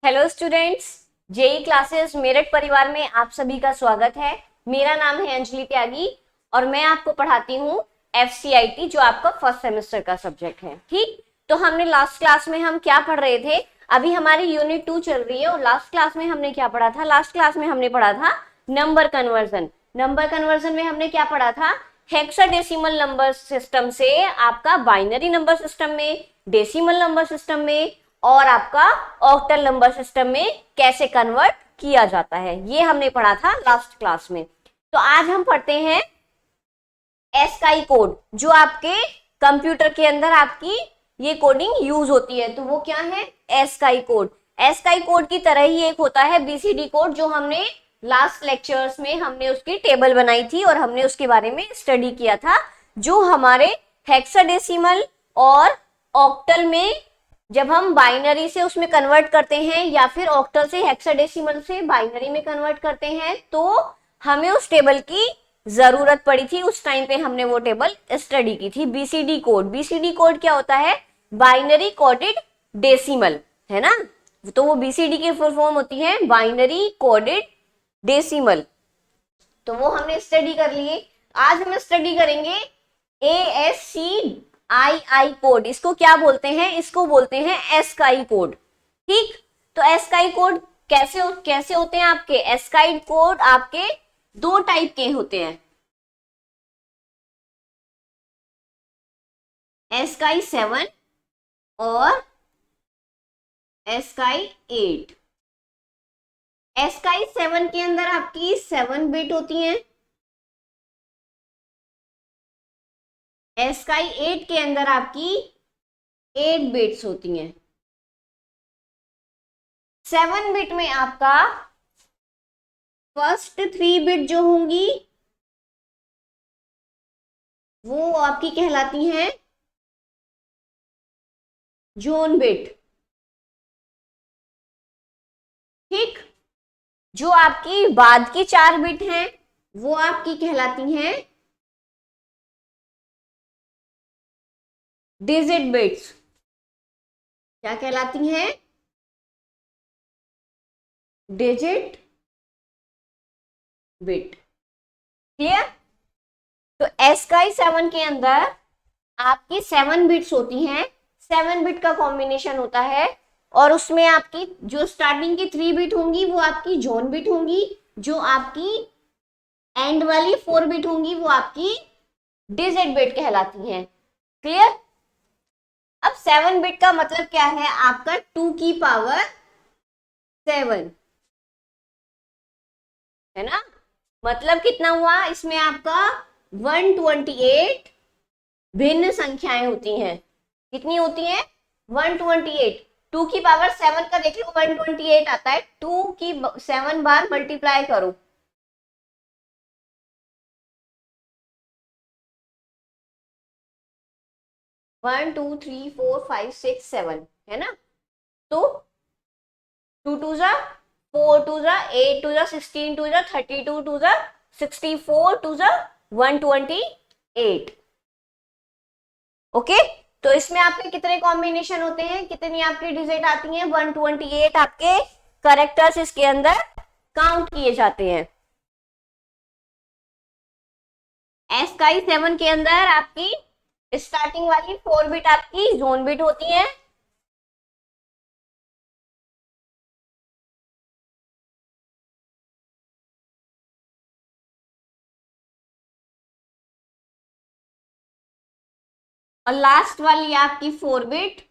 Hello students, JE classes Meerut परिवार में आप सभी का स्वागत है। मेरा नाम है अंजलि त्यागी और मैं आपको पढ़ाती हूँ एफसीआईटी, जो आपका फर्स्ट सेमेस्टर का सब्जेक्ट है। ठीक, तो हमने लास्ट क्लास में हम क्या पढ़ रहे थे? अभी हमारी यूनिट 2 चल रही है और लास्ट क्लास में हमने क्या पढ़ा था? लास्ट क्लास में हमने पढ़ा था नंबर कन्वर्जन। नंबर कन्वर्जन में हमने क्या पढ़ा था? हेक्साडेसिमल नंबर सिस्टम से आपका बाइनरी नंबर सिस्टम में, डेसिमल नंबर सिस्टम में और आपका ऑक्टल नंबर सिस्टम में कैसे कन्वर्ट किया जाता है, ये हमने पढ़ा था लास्ट क्लास में। तो आज हम पढ़ते हैं एस्काई कोड, जो आपके कंप्यूटर के अंदर आपकी ये कोडिंग यूज होती है। तो वो क्या है? ASCII code. एस्काई कोड की तरह ही एक होता है बीसीडी कोड, जो हमने लास्ट लेक्चर्स में हमने उसकी टेबल बनाई थी और हमने उसके बारे में स्टडी किया था। जो हमारे हेक्साडेसिमल और ऑक्टल में जब हम बाइनरी से उसमें कन्वर्ट करते हैं या फिर ऑक्टल से हेक्साडेसिमल से बाइनरी में कन्वर्ट करते हैं, तो हमें उस टेबल की जरूरत पड़ी थी। उस टाइम पे हमने वो टेबल स्टडी की थी। बीसीडी कोड, बीसीडी कोड क्या होता है? बाइनरी कोडेड डेसिमल, है ना? तो वो बीसीडी की फुल फॉर्म होती है बाइनरी कोडेड डेसिमल। तो वो हमने स्टडी कर लिए। आज हम स्टडी करेंगे ASCII कोड। इसको क्या बोलते हैं? इसको बोलते हैं एस्काई कोड। ठीक, तो एस्काई कोड कैसे होते हैं आपके? एस्काई कोड आपके दो टाइप के होते हैं, एस्काई 7 और एस्काई 8। एस्काई 7 के अंदर आपकी 7 बिट होती हैं। एस्काई 8 के अंदर आपकी 8 बिट्स होती हैं। 7 बिट में आपका फर्स्ट 3 बिट जो होंगी वो आपकी कहलाती हैं जोन बिट। ठीक, जो आपकी बाद की 4 बिट हैं वो आपकी कहलाती हैं डिजिट बिट्स। क्या कहलाती हैं? Digit bit. क्लियर? तो एस्काई 7 के अंदर आपकी 7 बिट्स होती हैं। 7 बिट का कॉम्बिनेशन होता है और उसमें आपकी जो स्टार्टिंग की 3 बिट होंगी वो आपकी जोन बिट होंगी। जो आपकी एंड वाली 4 बिट होंगी वो आपकी डिजिट बिट कहलाती हैं। क्लियर? अब 7 बिट का मतलब क्या है? आपका 2 की पावर 7, है ना? मतलब कितना हुआ इसमें? आपका 128 भिन्न संख्याएं होती हैं। कितनी होती हैं? 128। 2 की पावर 7 का देख लो, 128 आता है। 2 की 7 बार मल्टीप्लाई करो, one two three four five six seven, है ना? तो 2 टू जा 4, 2 जा 8, 2 जा 16, 2 जा 32, 2 जा 64, 2 जा 128। ओके, तो इसमें आपके कितने कॉम्बिनेशन होते हैं? कितनी आपकी डिजिट आती हैं? 128 आपके करेक्टर्स इसके अंदर काउंट किए जाते हैं। एस्काई 7 के अंदर आपकी स्टार्टिंग वाली 4 बिट आपकी जोन बिट होती है। और लास्ट वाली आपकी 4 बिट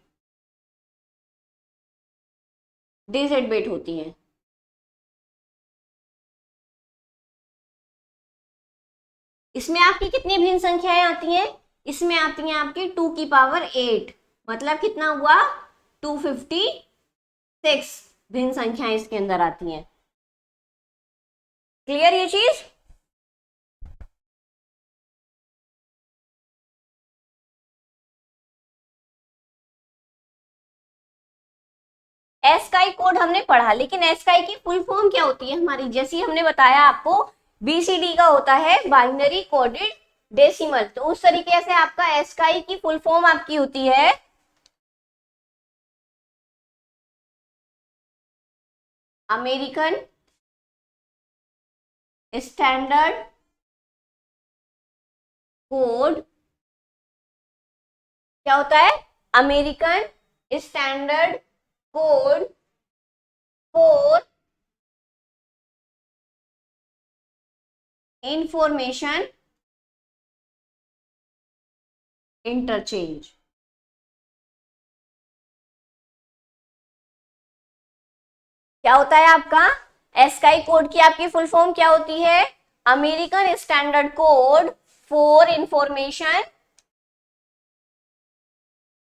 डिजिट बिट होती है। इसमें आपकी कितनी भिन्न संख्याएं आती हैं? इसमें आती हैं आपकी 2 की पावर 8। मतलब कितना हुआ? 256 भिन्न संख्याएं इसके अंदर आती हैं। क्लियर ये चीज? एस्काई कोड हमने पढ़ा, लेकिन एस्काई की फुल फॉर्म क्या होती है हमारी? जैसे हमने बताया आपको, बीसीडी का होता है बाइनरी कोडेड डेसिमल। तो उस तरीके से आपका एस्काई की फुल फॉर्म आपकी होती है अमेरिकन स्टैंडर्ड कोड क्या होता है? American standard code for information interchange. क्या होता है आपका? एस्काई कोड की आपकी फुल फॉर्म क्या होती है? American standard code for information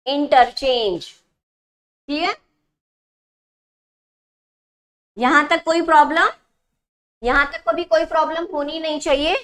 interchange. ठीक है, यहां तक कोई प्रॉब्लम? यहां तक कभी कोई प्रॉब्लम होनी नहीं चाहिए।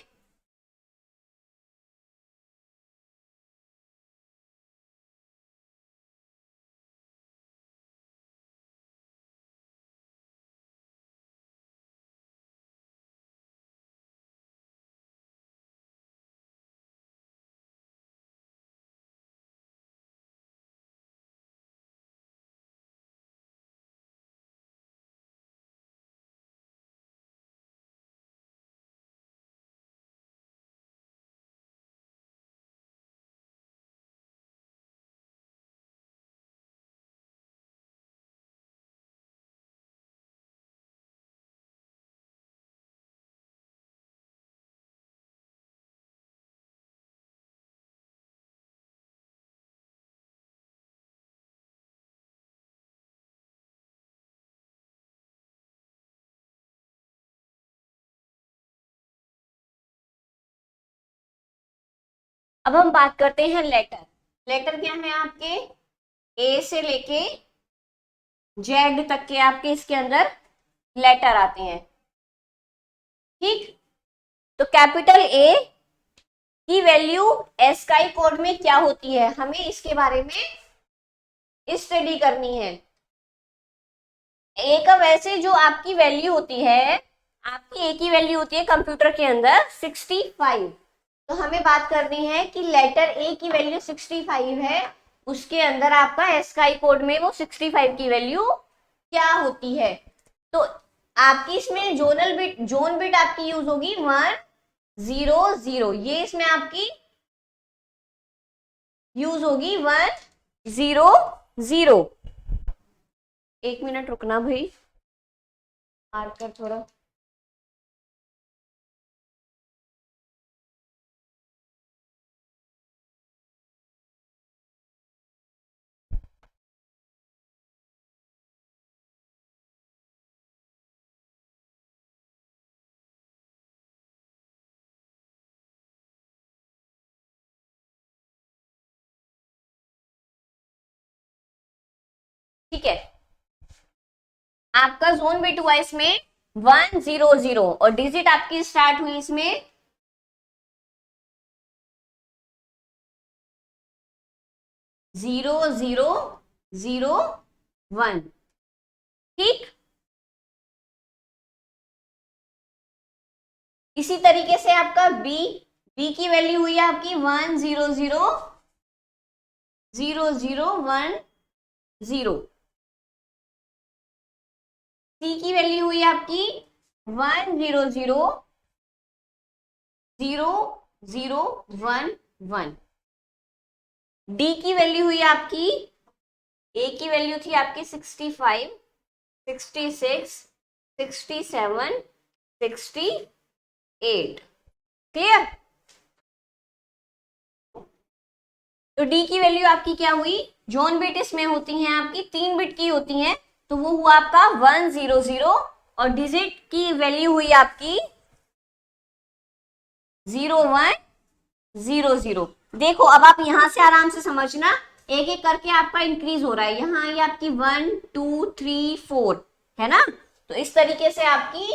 अब हम बात करते हैं लेटर। लेटर क्या है आपके? ए से लेके जेड तक के आपके इसके अंदर लेटर आते हैं। ठीक, तो कैपिटल ए की वैल्यू एस्काई कोड में क्या होती है, हमें इसके बारे में स्टडी करनी है। ए का वैसे जो आपकी वैल्यू होती है, आपकी ए की वैल्यू होती है कंप्यूटर के अंदर 65। तो हमें बात करनी है कि लेटर ए की वैल्यू 65 है, उसके अंदर आपका एस्काई कोड में वो 65 की वैल्यू क्या होती है। तो आपकी इसमें जोन बिट आपकी यूज होगी 100, ये इसमें आपकी यूज होगी 100। एक मिनट रुकना भाई, मार्कर थोड़ा। ठीक है, आपका जोन बिट हुआ इसमें 100 और डिजिट आपकी स्टार्ट हुई इसमें 0001। ठीक, इसी तरीके से आपका बी की वैल्यू हुई आपकी 1000010। सी की वैल्यू हुई आपकी 1000011। डी की वैल्यू हुई आपकी, ए की वैल्यू थी आपकी 65, 66, 67, 68। क्लियर? तो डी की वैल्यू आपकी क्या हुई? जोन बिट इसमें होती हैं आपकी 3 बिट की होती हैं, तो वो हुआ आपका 100 और डिजिट की वैल्यू हुई आपकी 0100। देखो अब आप यहां से आराम से समझना, एक एक करके आपका इंक्रीज हो रहा है। यहाँ ये आपकी 1 2 3 4 है ना, तो इस तरीके से आपकी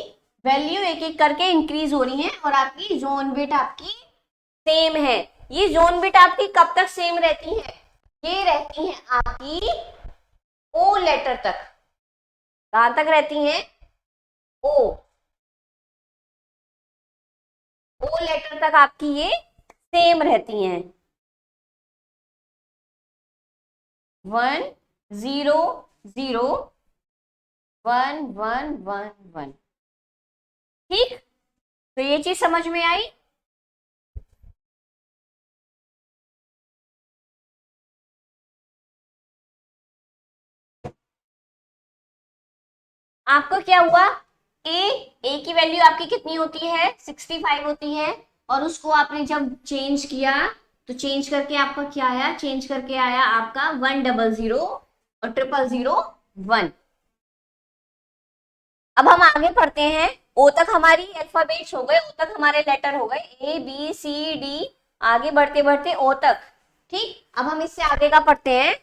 वैल्यू एक एक करके इंक्रीज हो रही है और आपकी जोन बिट आपकी सेम है। ये जोन बिट आपकी कब तक सेम रहती है? ये रहती है आपकी ओ लेटर तक। कहां तक रहती हैं? ओ लेटर तक आपकी ये सेम रहती हैं। 100 1 1 1 1। ठीक, तो ये चीज समझ में आई। आपको क्या हुआ, ए की वैल्यू आपकी कितनी होती है 65 होती है, और उसको आपने जब चेंज किया तो चेंज करके आपका क्या आया, चेंज करके आया आपका 100 और 0001। अब हम आगे पढ़ते हैं, ओ तक हमारी अल्फाबेट्स हो गए, ओ तक हमारे लेटर हो गए, ए बी सी डी, आगे बढ़ते बढ़ते ओ तक। ठीक, अब हम इससे आगे का पढ़ते हैं।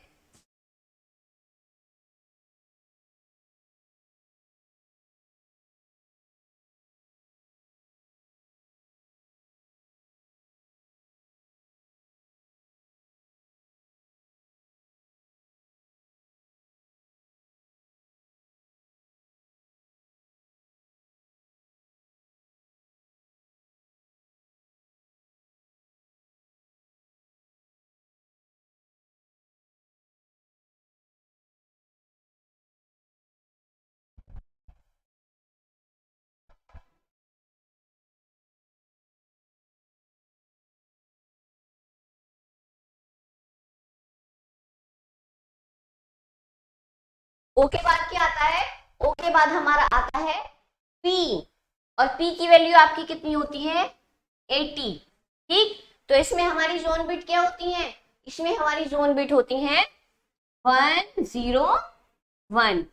ओ के बाद क्या आता है, ओ के बाद हमारा आता है पी, और पी की वैल्यू आपकी कितनी होती है 80। ठीक, तो इसमें हमारी जोन बिट क्या होती है, इसमें हमारी जोन बिट होती है 101,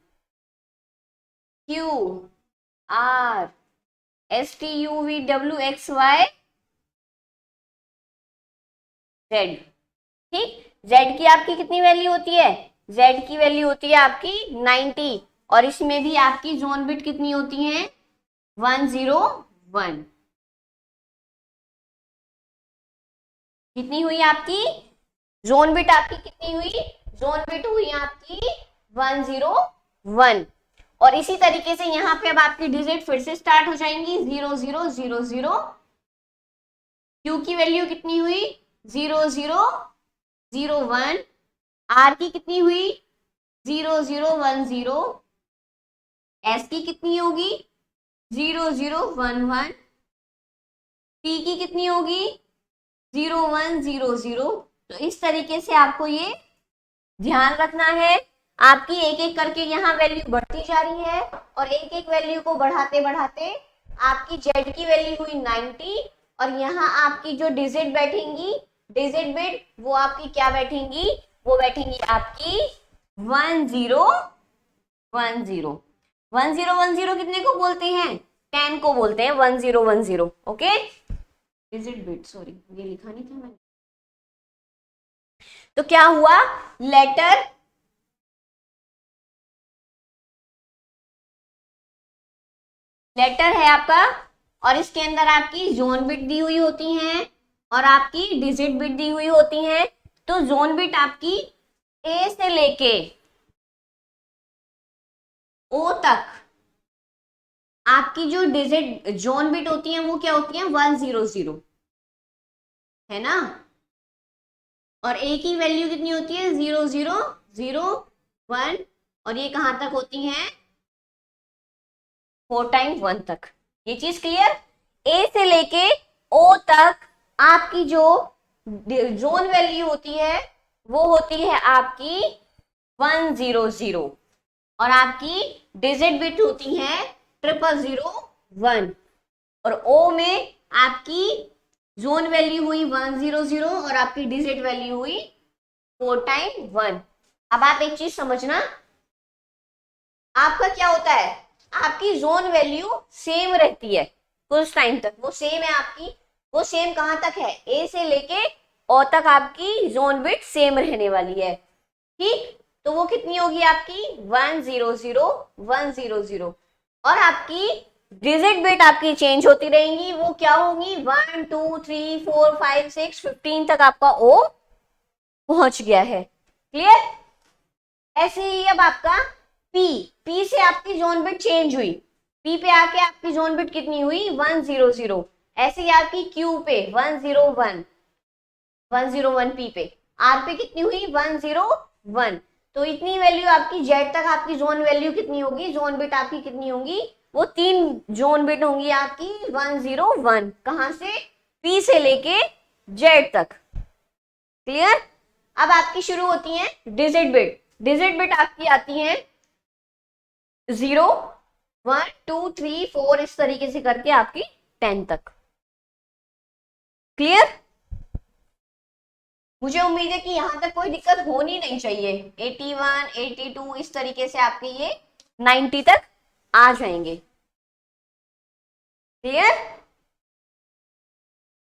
Q R S T U V W X Y Z. ठीक, जेड की आपकी कितनी वैल्यू होती है, जेड की वैल्यू होती है आपकी 90, और इसमें भी आपकी जोन बिट कितनी होती है 101। कितनी हुई आपकी जोन बिट, आपकी कितनी हुई, जोन बिट हुई आपकी 101। और इसी तरीके से यहाँ पे अब आपकी डिजिट फिर से स्टार्ट हो जाएंगी 0000। क्यू की वैल्यू कितनी हुई 0001, आर की कितनी हुई 0010, एस की कितनी होगी 0011, टी की कितनी होगी 0100। तो इस तरीके से आपको ये ध्यान रखना है, आपकी एक एक करके यहाँ वैल्यू बढ़ती जा रही है, और एक एक वैल्यू को बढ़ाते बढ़ाते आपकी जेड की वैल्यू हुई 90, और यहाँ आपकी जो डिजिट बैठेंगी, डिजिट बिट, वो आपकी क्या बैठेंगी, वो बैठेंगी आपकी 1010। 1010 कितने को बोलते हैं 10 को बोलते हैं 1010। ओके, डिजिट बिट, सॉरी ये लिखा नहीं था मैंने। तो क्या हुआ, लेटर लेटर है आपका, और इसके अंदर आपकी जोन बिट दी हुई होती हैं और आपकी डिजिट बिट दी हुई होती हैं। तो जोन बिट आपकी ए से लेके ओ तक आपकी जो डिजिट जोन बिट होती है वो क्या होती है 100, है ना, और ए की वैल्यू कितनी होती है 0001, और ये कहां तक होती है 4 टाइम 1 तक। ये चीज क्लियर, ए से लेके ओ तक आपकी जो जोन वैल्यू होती है वो होती है आपकी 100, और आपकी डिजिट बिट होती है 0001, और ओ में आपकी जोन वैल्यू हुई 100 और आपकी डिजिट वैल्यू हुई 4 टाइम 1। अब आप एक चीज समझना, आपका क्या होता है, आपकी जोन वैल्यू सेम रहती है कुछ टाइम तक, वो सेम है आपकी, वो सेम कहां तक है ए से लेके ओ तक आपकी जोन बिट सेम रहने वाली है। ठीक, तो वो कितनी होगी आपकी 100 और आपकी डिजिट बिट आपकी चेंज होती रहेंगी, वो क्या होगी 1 2 3 4 5 6 15 तक आपका ओ पहुंच गया है। क्लियर, ऐसे ही अब आपका पी से आपकी जोन बिट चेंज हुई, पी पे आके आपकी जोन बिट कितनी हुई 100, ऐसे ही आपकी क्यू पे 101 पी पे, आर पे कितनी हुई 101, तो इतनी वैल्यू आपकी जेड तक आपकी जोन वैल्यू कितनी होगी, जोन बिट आपकी कितनी होंगी, वो 3 जोन बिट होंगी आपकी 101, कहां से, पी से लेके जेड तक। क्लियर। अब आपकी शुरू होती है डिजिट बिट। डिजिट बिट आपकी आती है 0 1 2 3 4 इस तरीके से करके आपकी 10 तक। क्लियर। मुझे उम्मीद है कि यहां तक कोई दिक्कत होनी नहीं चाहिए। 81 82 इस तरीके से आपके ये 90 तक आ जाएंगे। क्लियर।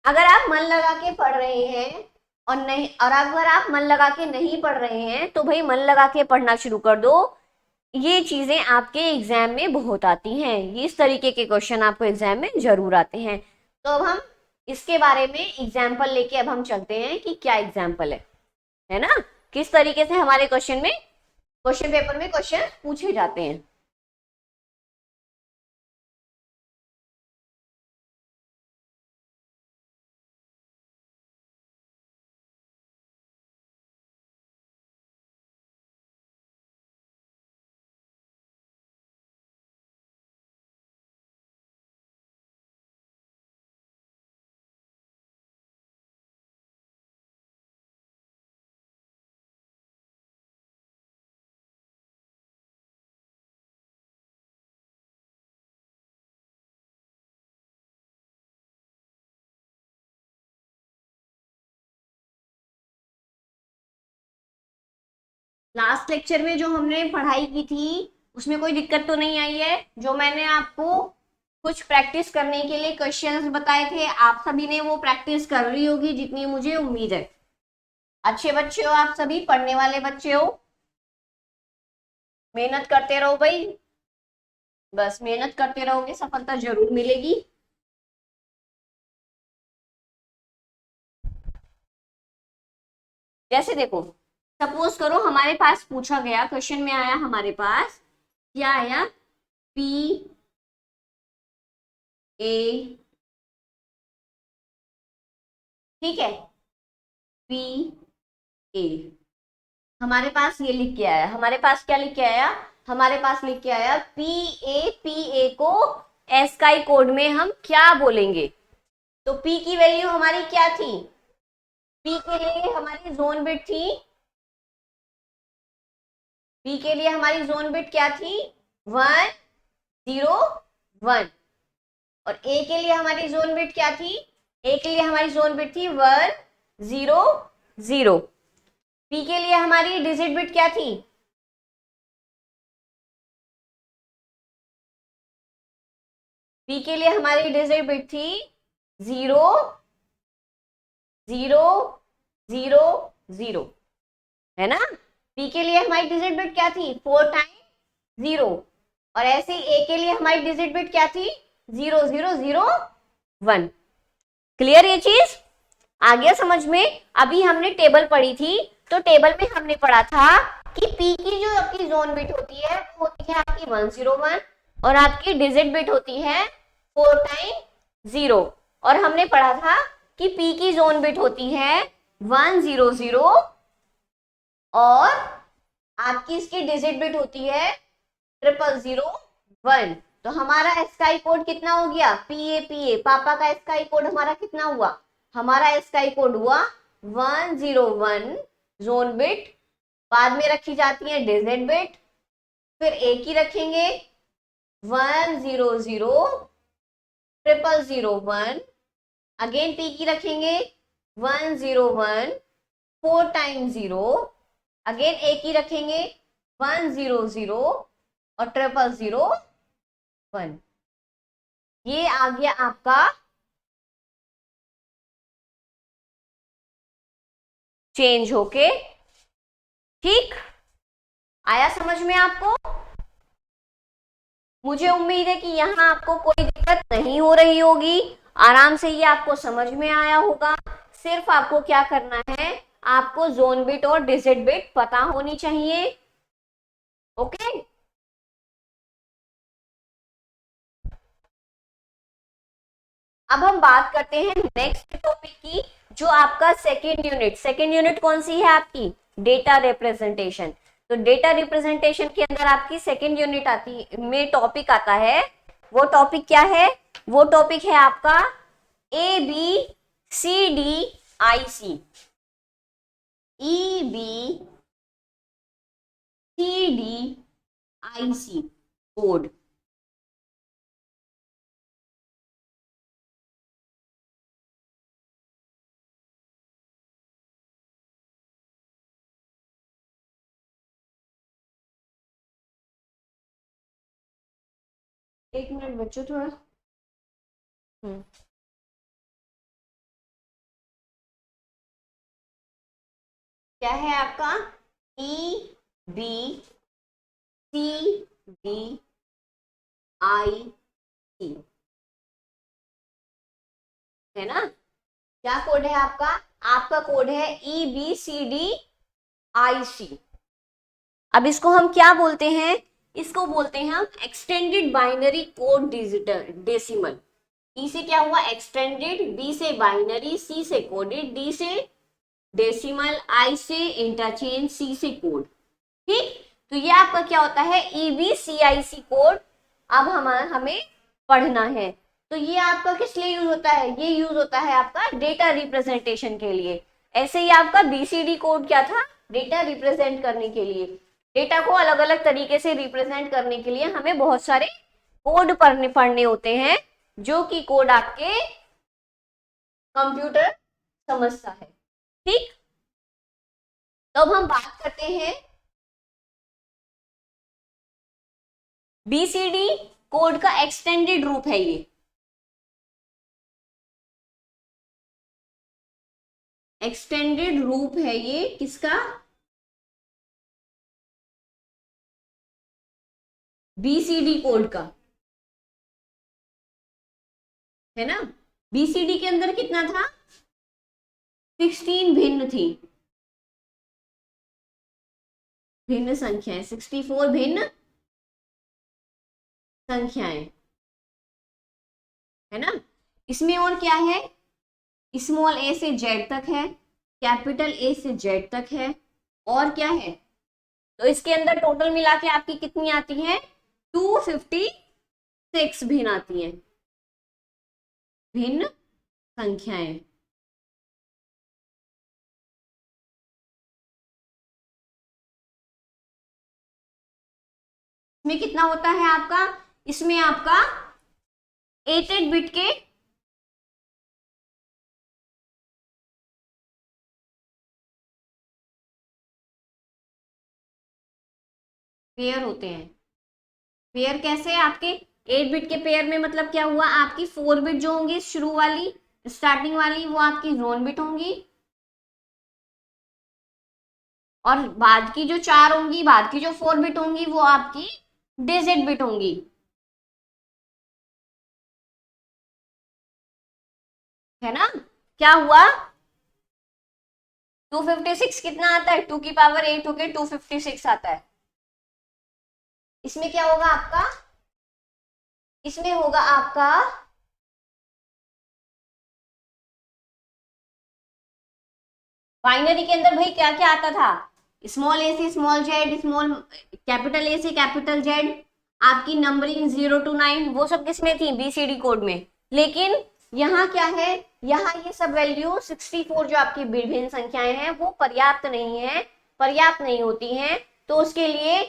अगर आप मन लगा के पढ़ रहे हैं और नहीं, और अगर आप मन लगा के नहीं पढ़ रहे हैं तो भाई मन लगा के पढ़ना शुरू कर दो। ये चीजें आपके एग्जाम में बहुत आती हैं, ये इस तरीके के क्वेश्चन आपको एग्जाम में जरूर आते हैं। तो अब हम इसके बारे में एग्जाम्पल लेके अब हम चलते हैं कि क्या एग्जाम्पल है ना, किस तरीके से हमारे क्वेश्चन में, क्वेश्चन पेपर में क्वेश्चन पूछे जाते हैं। लास्ट लेक्चर में जो हमने पढ़ाई की थी उसमें कोई दिक्कत तो नहीं आई है। जो मैंने आपको कुछ प्रैक्टिस करने के लिए क्वेश्चंस बताए थे, आप सभी ने वो प्रैक्टिस कर ली होगी जितनी मुझे उम्मीद है। अच्छे बच्चे हो आप सभी, पढ़ने वाले बच्चे हो, मेहनत करते रहो भाई, बस मेहनत करते रहोगे सफलता जरूर मिलेगी। जैसे देखो, सपोज करो हमारे पास पूछा गया, क्वेश्चन में आया हमारे पास, क्या आया, पी ए, ठीक है, पी ए, हमारे पास ये लिख के आया, हमारे पास क्या लिख के आया, हमारे पास लिख के आया पी ए को एस्काई कोड में हम क्या बोलेंगे। तो पी की वैल्यू हमारी क्या थी, पी के लिए हमारी जोन बिट थी, पी के लिए हमारी जोन बिट क्या थी, 1 0 1, और ए के लिए हमारी जोन बिट क्या थी, ए के लिए हमारी जोन बिट थी 1 0 0। पी के लिए हमारी डिजिट बिट क्या थी, पी के लिए हमारी डिजिट बिट थी 0 0 0 0, है ना। पी के लिए हमारी डिजिट बिट क्या थी, 4 टाइम 0, और ऐसे ही ए के लिए हमारी डिजिट बिट क्या थी, 0 0 0 1। क्लियर ये चीज आ गया समझ में। अभी हमने टेबल पढ़ी थी, तो टेबल में हमने पढ़ा था कि पी की जो आपकी जोन बिट होती है वो होती है आपकी 101, और आपकी डिजिट बिट होती है 4 टाइम 0, और हमने पढ़ा था कि पी की जोन बिट होती है 100, और आपकी इसकी डिजिट बिट होती है 0001। तो हमारा एस्काई कोड कितना हो गया, पी ए, पापा का एस्काई कोड हमारा कितना हुआ, हमारा एस्काई कोड हुआ 101 जोन बिट, बाद में रखी जाती है डिजिट बिट, फिर ए की रखेंगे 100 0001, अगेन पी की रखेंगे 101 4 टाइम 0, अगेन ए की रखेंगे 100 और 0001। ये आ गया आपका चेंज होके। ठीक आया समझ में आपको। मुझे उम्मीद है कि यहाँ आपको कोई दिक्कत नहीं हो रही होगी, आराम से ये आपको समझ में आया होगा। सिर्फ आपको क्या करना है, आपको जोन बिट और डिजिट बिट पता होनी चाहिए। ओके, अब हम बात करते हैं नेक्स्ट टॉपिक की, जो आपका सेकेंड यूनिट कौन सी है आपकी, डेटा रिप्रेजेंटेशन। तो डेटा रिप्रेजेंटेशन के अंदर आपकी सेकेंड यूनिट आती में टॉपिक आता है। वो टॉपिक क्या है? वो टॉपिक है आपका ABCDIC, EBCDIC कोड। एक मिनट बच्चों थोड़ा। हम्म क्या है आपका? EBCDIC है ना? क्या कोड है आपका? आपका कोड है EBCDIC। अब इसको हम क्या बोलते हैं? इसको बोलते हैं हम extended binary code digital decimal. E से क्या हुआ? एक्सटेंडेड, बी से बाइनरी, सी से कोडेड, डी से डेसिमल, आई से इंटरचेंज, सी से कोड। ठीक, तो ये आपका क्या होता है? EBCIC code. अब हमें पढ़ना है। तो ये आपका किस लिए यूज होता है? ये यूज होता है आपका डेटा रिप्रेजेंटेशन के लिए। ऐसे ही आपका BCD कोड क्या था? डेटा रिप्रेजेंट करने के लिए। डेटा को अलग अलग तरीके से रिप्रेजेंट करने के लिए हमें बहुत सारे कोड पढ़ने होते हैं, जो कि कोड आपके कंप्यूटर समझता है। ठीक, तो अब हम बात करते हैं BCD कोड का एक्सटेंडेड रूप है ये। एक्सटेंडेड रूप है ये किसका? BCD कोड का, है ना? BCD के अंदर कितना था? 16 भिन्न थी, भिन्न संख्याएं, 64 भिन्न संख्याएं, है ना? इसमें और क्या है? स्मॉल a से z तक है, कैपिटल A से z तक है, और क्या है? तो इसके अंदर टोटल मिला के आपकी कितनी आती है? 256 भिन्न आती है, भिन्न संख्याएं। इसमें कितना होता है आपका? इसमें आपका 8 बिट के पेयर होते हैं। पेयर कैसे? आपके 8 बिट के पेयर में मतलब क्या हुआ? आपकी 4 बिट जो होंगी शुरू वाली, स्टार्टिंग वाली, वो आपकी जोन बिट होंगी, और बाद की जो 4 होंगी, बाद की जो 4 बिट होंगी, वो आपकी डिजिट बिट होंगी, है ना? क्या हुआ? 256 कितना आता है? 2 की पावर 8 होके 256 आता है। इसमें क्या होगा आपका? इसमें होगा आपका बाइनरी के अंदर भाई क्या क्या आता था? स्मॉल a से small Z, small capital A से कैपिटल जेड, आपकी नंबरिंग 0 to 9, वो सब किसमें थी? BCD कोड में। लेकिन यहाँ क्या है? यहाँ ये सब वैल्यू 64 जो आपकी विभिन्न संख्याएं हैं वो पर्याप्त नहीं है, पर्याप्त नहीं होती हैं। तो उसके लिए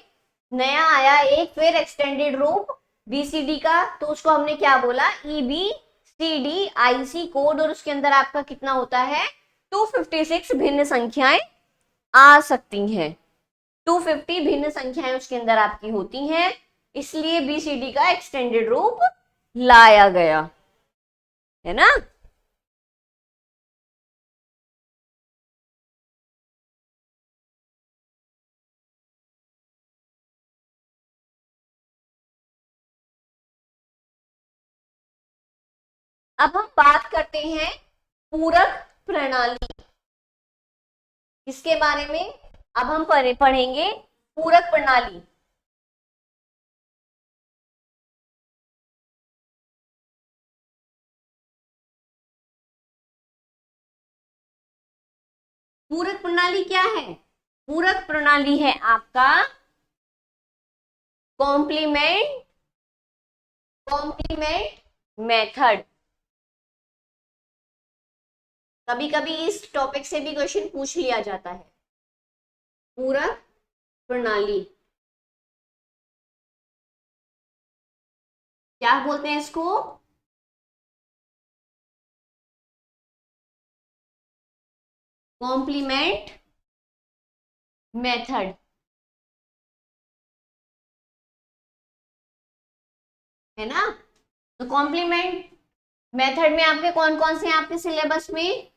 नया आया एक फिर एक्सटेंडेड रूप BCD का, तो उसको हमने क्या बोला? EBCDIC code. और उसके अंदर आपका कितना होता है? 256 भिन्न संख्याएं आ सकती हैं, 250 भिन्न संख्याएं उसके अंदर आपकी होती हैं। इसलिए BCD का एक्सटेंडेड रूप लाया गया, है ना? अब हम बात करते हैं पूरक प्रणाली, इसके बारे में अब हम पढ़ेंगे पूरक प्रणाली। पूरक प्रणाली क्या है? पूरक प्रणाली है आपका कॉम्प्लीमेंट मेथड। कभी कभी इस टॉपिक से भी क्वेश्चन पूछ लिया जाता है। पूरक प्रणाली क्या बोलते हैं इसको? कॉम्प्लीमेंट मेथड, है ना। तो कॉम्प्लीमेंट मेथड में आपके कौन कौन से हैं आपके सिलेबस में?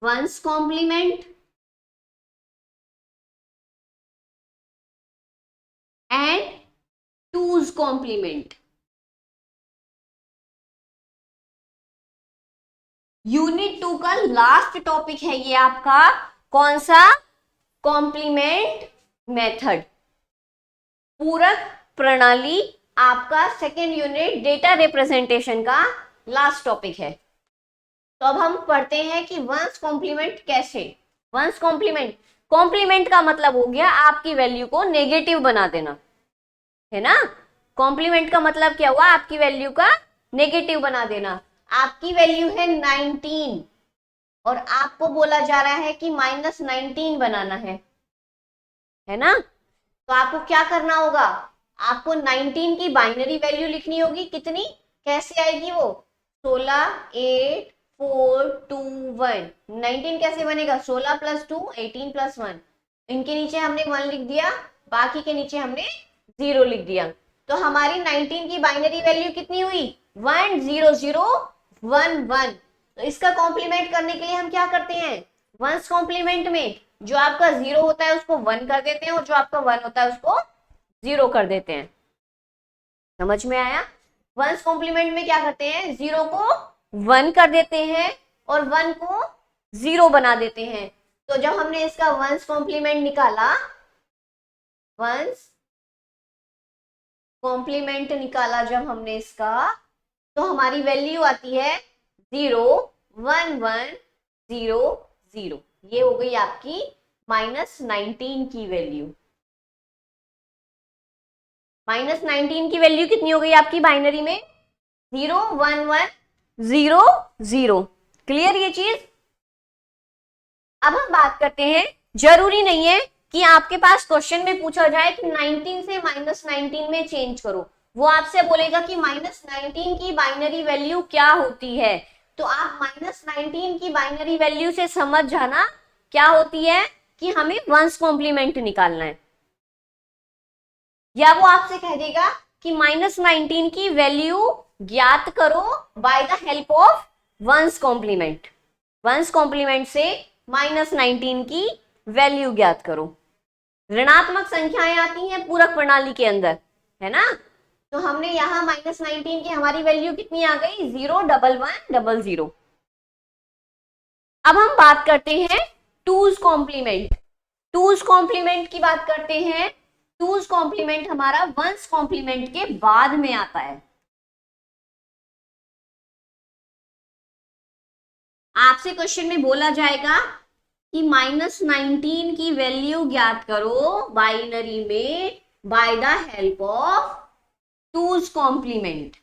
One's complement and two's complement. Unit 2 का लास्ट टॉपिक है ये आपका, कौन सा? कॉम्प्लीमेंट मेथड, पूरक प्रणाली। आपका सेकेंड यूनिट डेटा रिप्रेजेंटेशन का लास्ट टॉपिक है। तो अब हम पढ़ते हैं कि वंस कॉम्प्लीमेंट कैसे। वंस कॉम्प्लीमेंट का मतलब हो गया आपकी वैल्यू को नेगेटिव बना देना, है ना। कॉम्प्लीमेंट का मतलब क्या हुआ? आपकी वैल्यू का नेगेटिव बना देना। आपकी वैल्यू है 19 और आपको बोला जा रहा है कि -19 बनाना है ना। तो आपको क्या करना होगा? आपको 19 की बाइनरी वैल्यू लिखनी होगी। कितनी, कैसे आएगी वो? 16 8 4 2 1। 19 कैसे बनेगा? 16 + 2 18 + 1। इनके नीचे हमने 1 लिख दिया, बाकी के नीचे हमने 0 लिख दिया। तो हमारी 19 की बाइनरी वैल्यू कितनी हुई? 1 0 0 1 1। तो इसका कॉम्प्लीमेंट करने के लिए हम क्या करते हैं? वंस कॉम्प्लीमेंट में जो आपका 0 होता है उसको 1 कर देते हैं और जो आपका 1 होता है उसको 0 कर देते हैं। समझ में आया? वंस कॉम्प्लीमेंट में क्या करते हैं? 0 को 1 कर देते हैं और 1 को 0 बना देते हैं। तो जब हमने इसका वंस कॉम्प्लीमेंट निकाला, वंस कॉम्प्लीमेंट निकाला जब हमने इसका, तो हमारी वैल्यू आती है 0 1 1 0 0। ये हो गई आपकी -19 की वैल्यू। -19 की वैल्यू कितनी हो गई आपकी बाइनरी में? 0 1 1 0 0। क्लियर ये चीज? अब हम बात करते हैं, जरूरी नहीं है कि आपके पास क्वेश्चन में पूछा जाए कि 19 से -19 में चेंज करो। वो आपसे बोलेगा कि -19 की बाइनरी वैल्यू क्या होती है, तो आप -19 की बाइनरी वैल्यू से समझ जाना क्या होती है कि हमें वंस कॉम्प्लीमेंट निकालना है। या वो आपसे कह देगा कि -19 की वैल्यू ज्ञात करो by the help of one's complement. One's complement से -19 की वैल्यू ज्ञात करो। ऋणात्मक संख्याएं आती हैं पूरक प्रणाली के अंदर, है ना। तो हमने यहां -19 की हमारी वैल्यू कितनी आ गई? 0 1 1 0 0। अब हम बात करते हैं टूज कॉम्प्लीमेंट। टूज कॉम्प्लीमेंट की बात करते हैं। टूज कॉम्प्लीमेंट हमारा वंस कॉम्प्लीमेंट के बाद में आता है। आपसे क्वेश्चन में बोला जाएगा कि -19 की वैल्यू ज्ञात करो बाइनरी में by the help of two's complement.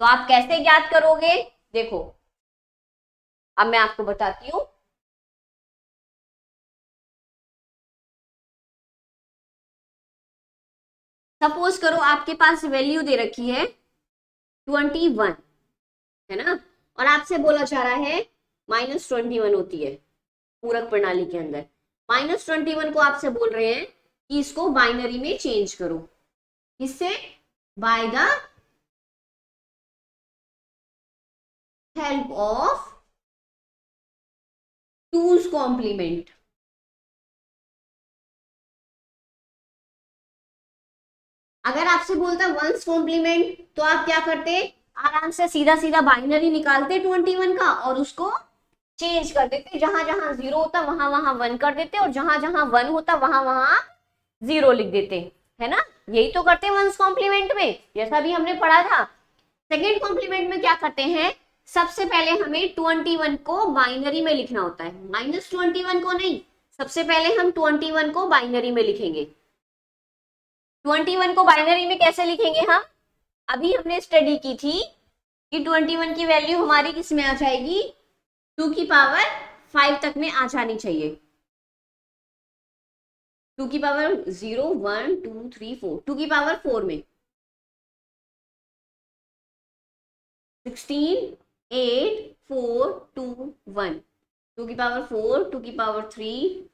तो आप कैसे ज्ञात करोगे? देखो, अब मैं आपको बताती हूं। सपोज करो आपके पास वैल्यू दे रखी है 21, है ना, और आपसे बोला जा रहा है -21 होती है पूरक प्रणाली के अंदर। -21 को आपसे बोल रहे हैं कि इसको बाइनरी में चेंज करो। किससे? By the help of two's complement. अगर आपसे बोलता वंस कॉम्प्लीमेंट तो आप क्या करते? आराम से सीधा सीधा बाइनरी निकालते 21 का और उसको चेंज कर देते। जहां जहां 0 होता वहां वहां 1 कर देते और जहां जहां 1 होता वहां वहां 0 लिख देते, है ना। यही तो करते हैं वंस कॉम्प्लीमेंट में, जैसा भी हमने पढ़ा था। सेकेंड कॉम्प्लीमेंट में क्या करते हैं? सबसे पहले हमें 21 को बाइनरी में लिखना होता है, -21 को नहीं, सबसे पहले हम 21 को बाइनरी में लिखेंगे। 21 को बाइनरी में कैसे लिखेंगे हम? अभी हमने स्टडी की थी कि 21 की वैल्यू हमारी किस में आ जाएगी, 2 की पावर 5 तक में आ जानी चाहिए। 2 की पावर 0 1 2 3 4, 2 की पावर 4 में 16 8 4 2 1, 2 की पावर 4, 2 की पावर 3,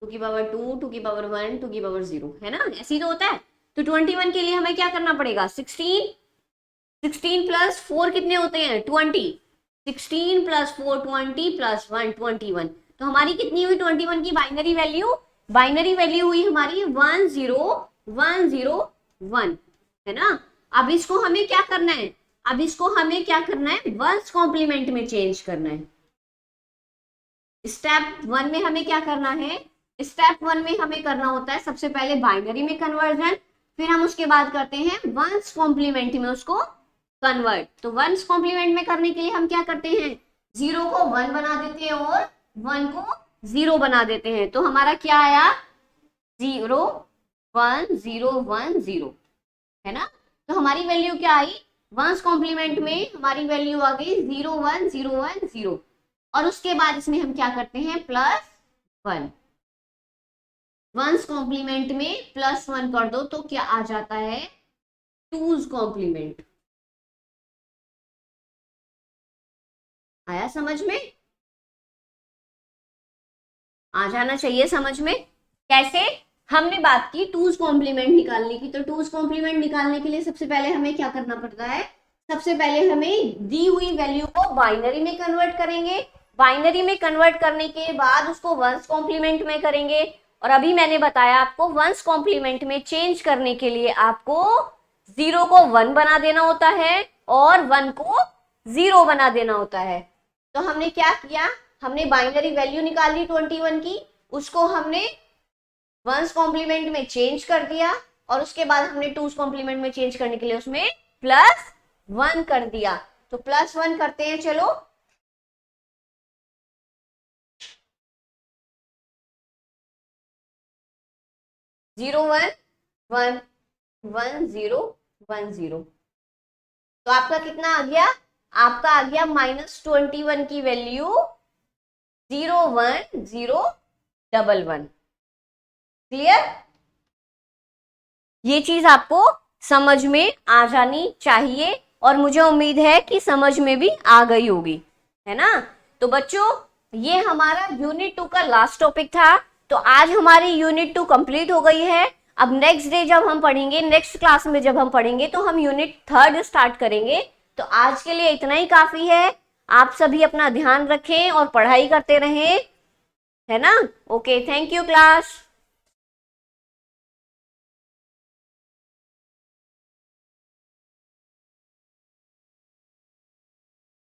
2 की पावर 2, 2 की पावर 1, 2 की पावर 0, है ना? ऐसे ही तो होता है। तो 21 के लिए हमें क्या करना पड़ेगा, 16 प्लस 4 कितने होते हैं, 20, 16 प्लस 4 20 प्लस 1 21। तो हमारी कितनी हुई 21 की बाइनरी वैल्यू? बाइनरी वैल्यू हुई हमारी 10101, है ना? अब इसको हमें क्या करना है, अब इसको हमें क्या करना है, वंस कॉम्प्लीमेंट में चेंज करना है। स्टेप 1 में हमें क्या करना है, स्टेप 1 में हमें करना होता है सबसे पहले बाइनरी में कन्वर्जन, फिर हम उसके बाद करते हैं वंस कॉम्प्लीमेंट में उसको कन्वर्ट। तो वंस कॉम्प्लीमेंट में करने के लिए हम क्या करते हैं, 0 को 1 बना देते हैं और 1 को 0 बना देते हैं। तो हमारा क्या आया, 0 1 0 1 0, है ना? तो हमारी वैल्यू क्या आई, वंस कॉम्प्लीमेंट में हमारी वैल्यू आ गई 0 1 0 1 0, और उसके बाद इसमें हम क्या करते हैं, +1। वंस कॉम्प्लीमेंट में +1 कर दो तो क्या आ जाता है, 2's कॉम्प्लीमेंट। आया समझ में? आ जाना चाहिए समझ में। कैसे? हमने बात की 2's कॉम्प्लीमेंट निकालने की, तो 2's कॉम्प्लीमेंट निकालने के लिए सबसे पहले हमें क्या करना पड़ता है, सबसे पहले हमें दी हुई वैल्यू को बाइनरी में कन्वर्ट करेंगे, बाइनरी में कन्वर्ट करने के बाद उसको वंस कॉम्प्लीमेंट में करेंगे। और अभी मैंने बताया आपको वंस कॉम्प्लीमेंट में चेंज करने के लिए आपको 0 को 1 बना देना होता है और 1 को 0 बना देना होता है। तो हमने क्या किया, हमने बाइनरी वैल्यू निकाली 21 की, उसको हमने वंस कॉम्प्लीमेंट में चेंज कर दिया और उसके बाद हमने 2's कॉम्प्लीमेंट में चेंज करने के लिए उसमें +1 कर दिया। तो +1 करते हैं, चलो। जीरो वन वन 1 0 1 0, तो आपका कितना आ गया, आपका आ गया -21 की वैल्यू 0 1 0 1 1। क्लियर? ये चीज आपको समझ में आ जानी चाहिए और मुझे उम्मीद है कि समझ में भी आ गई होगी, है ना? तो बच्चों, ये हमारा यूनिट 2 का लास्ट टॉपिक था। तो आज हमारी यूनिट 2 कंप्लीट हो गई है। अब नेक्स्ट डे जब हम पढ़ेंगे, नेक्स्ट क्लास में जब हम पढ़ेंगे, तो हम यूनिट 3 स्टार्ट करेंगे। तो आज के लिए इतना ही काफी है। आप सभी अपना ध्यान रखें और पढ़ाई करते रहें, है ना? Okay, thank you class.